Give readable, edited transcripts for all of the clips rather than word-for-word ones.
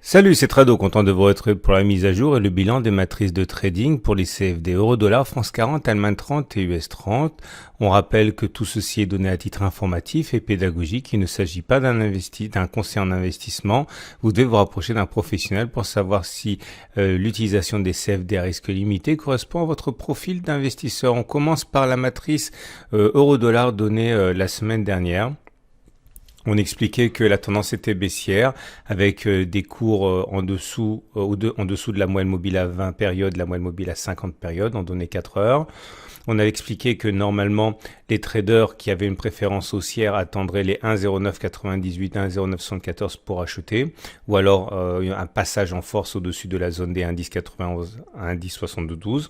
Salut, c'est Trado, content de vous retrouver pour la mise à jour et le bilan des matrices de trading pour les CFD euro-dollar, France 40, Allemagne 30 et US 30. On rappelle que tout ceci est donné à titre informatif et pédagogique. Il ne s'agit pas d'un conseil en investissement. Vous devez vous rapprocher d'un professionnel pour savoir si l'utilisation des CFD à risque limité correspond à votre profil d'investisseur. On commence par la matrice euro-dollar donnée la semaine dernière. On expliquait que la tendance était baissière avec des cours en dessous de la moyenne mobile à 20 périodes, la moyenne mobile à 50 périodes en données 4 heures. On a expliqué que normalement les traders qui avaient une préférence haussière attendraient les 1,0998, 1,0974 pour acheter, ou alors un passage en force au-dessus de la zone des 1,1091, 1,1072.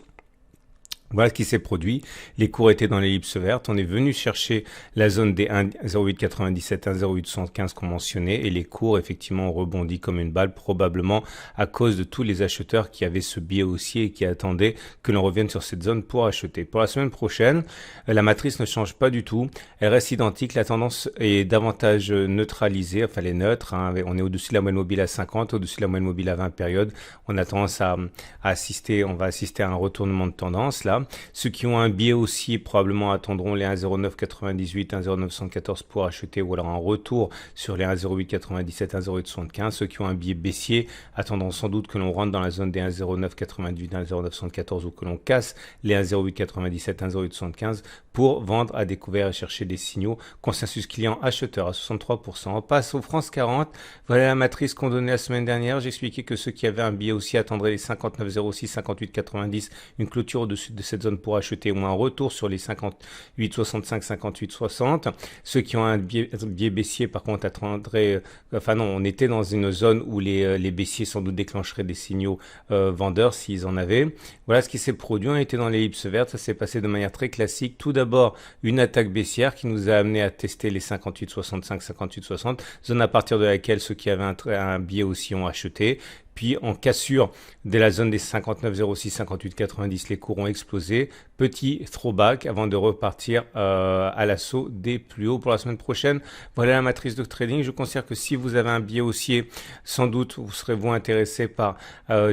Voilà ce qui s'est produit. Les cours étaient dans l'ellipse verte. On est venu chercher la zone des 1,0897, 1,0815 qu'on mentionnait et les cours effectivement ont rebondi comme une balle, probablement à cause de tous les acheteurs qui avaient ce biais haussier et qui attendaient que l'on revienne sur cette zone pour acheter. Pour la semaine prochaine, la matrice ne change pas du tout. Elle reste identique. La tendance est davantage neutralisée, enfin elle est neutre. On est au-dessus de la moyenne mobile à 50, au-dessus de la moyenne mobile à 20 périodes. On a tendance à assister à un retournement de tendance là. Ceux qui ont un biais haussier probablement attendront les 1,0998, 1,0914 pour acheter ou alors un retour sur les 1,0897, 1,0875. Ceux qui ont un biais baissier attendront sans doute que l'on rentre dans la zone des 1,0998, 1,0914 ou que l'on casse les 1,0897, 1,0875 pour vendre à découvert et chercher des signaux. Consensus client acheteur à 63%. On passe aux France 40. Voilà la matrice qu'on donnait la semaine dernière. J'expliquais que ceux qui avaient un biais haussier attendraient les 59,06, 58,90, une clôture au-dessus de cette zone pour acheter ou un retour sur les 58,65, 58,60. Ceux qui ont un biais baissier, par contre, attendraient, on était dans une zone où les baissiers sans doute déclencheraient des signaux vendeurs s'ils en avaient. Voilà ce qui s'est produit. On était dans l'ellipse verte. Ça s'est passé de manière très classique. Tout d'abord, une attaque baissière qui nous a amené à tester les 58,65, 58,60, zone à partir de laquelle ceux qui avaient un biais aussi ont acheté. Puis en cassure de la zone des 59,06, 58,90, les cours ont explosé. Petit throwback avant de repartir à l'assaut des plus hauts pour la semaine prochaine. Voilà la matrice de trading. Je considère que si vous avez un biais haussier, sans doute vous serez-vous intéressé par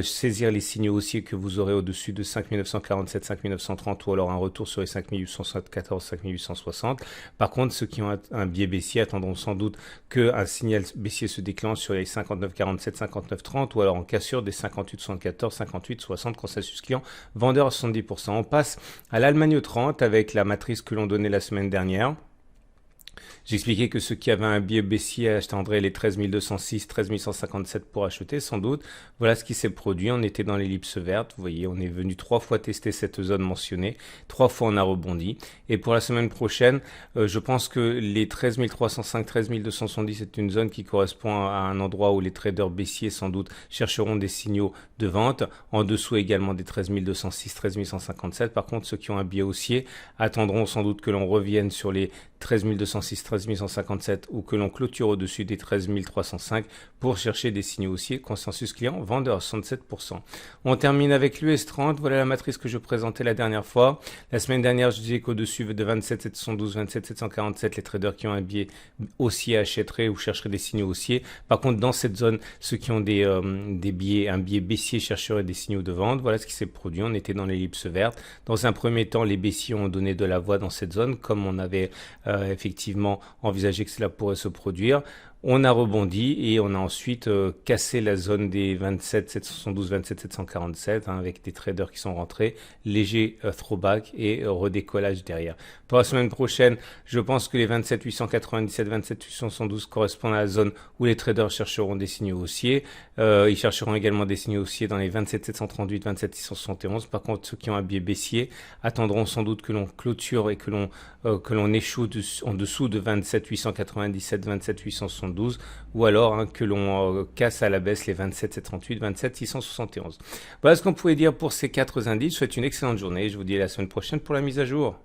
saisir les signaux haussiers que vous aurez au-dessus de 5947, 5930 ou alors un retour sur les 5874, 5860. Par contre, ceux qui ont un biais baissier attendront sans doute qu'un signal baissier se déclenche sur les 5947, 5930 ou alors en cassure des 58,74, 58,60, consensus client, vendeur à 70%. On passe à l'Allemagne 30 avec la matrice que l'on donnait la semaine dernière. J'expliquais que ceux qui avaient un biais baissier attendraient les 13 206, 13 157 pour acheter sans doute. Voilà ce qui s'est produit. On était dans l'ellipse verte. Vous voyez, on est venu 3 fois tester cette zone mentionnée. 3 fois on a rebondi. Et pour la semaine prochaine, je pense que les 13 305, 13 270 c'est une zone qui correspond à un endroit où les traders baissiers sans doute chercheront des signaux de vente. En dessous également des 13 206, 13 157. Par contre, ceux qui ont un biais haussier attendront sans doute que l'on revienne sur les 13 206, 13 157 ou que l'on clôture au-dessus des 13 305 pour chercher des signaux haussiers. Consensus client, vendeur à 67%. On termine avec l'US 30. Voilà la matrice que je présentais la dernière fois. La semaine dernière, je disais qu'au-dessus de 27 712, 27 747, les traders qui ont un biais haussier achèteraient ou chercheraient des signaux haussiers. Par contre, dans cette zone, ceux qui ont un biais baissier chercheraient des signaux de vente. Voilà ce qui s'est produit. On était dans l'ellipse verte. Dans un premier temps, les baissiers ont donné de la voie dans cette zone, comme on avait effectivement envisagé que cela pourrait se produire. On a rebondi et on a ensuite cassé la zone des 27 772, 27 747 avec des traders qui sont rentrés, léger throwback et redécollage derrière. Pour la semaine prochaine, je pense que les 27 897, 27 872 correspondent à la zone où les traders chercheront des signaux haussiers. Ils chercheront également des signaux haussiers dans les 27 738, 27 671. Par contre, ceux qui ont un biais baissier attendront sans doute que l'on clôture et que l'on échoue en dessous de 27 897, 27 872 ou alors que l'on casse à la baisse les 27 738, 27 671. Voilà ce qu'on pouvait dire pour ces 4 indices. Je vous souhaite une excellente journée. Je vous dis à la semaine prochaine pour la mise à jour.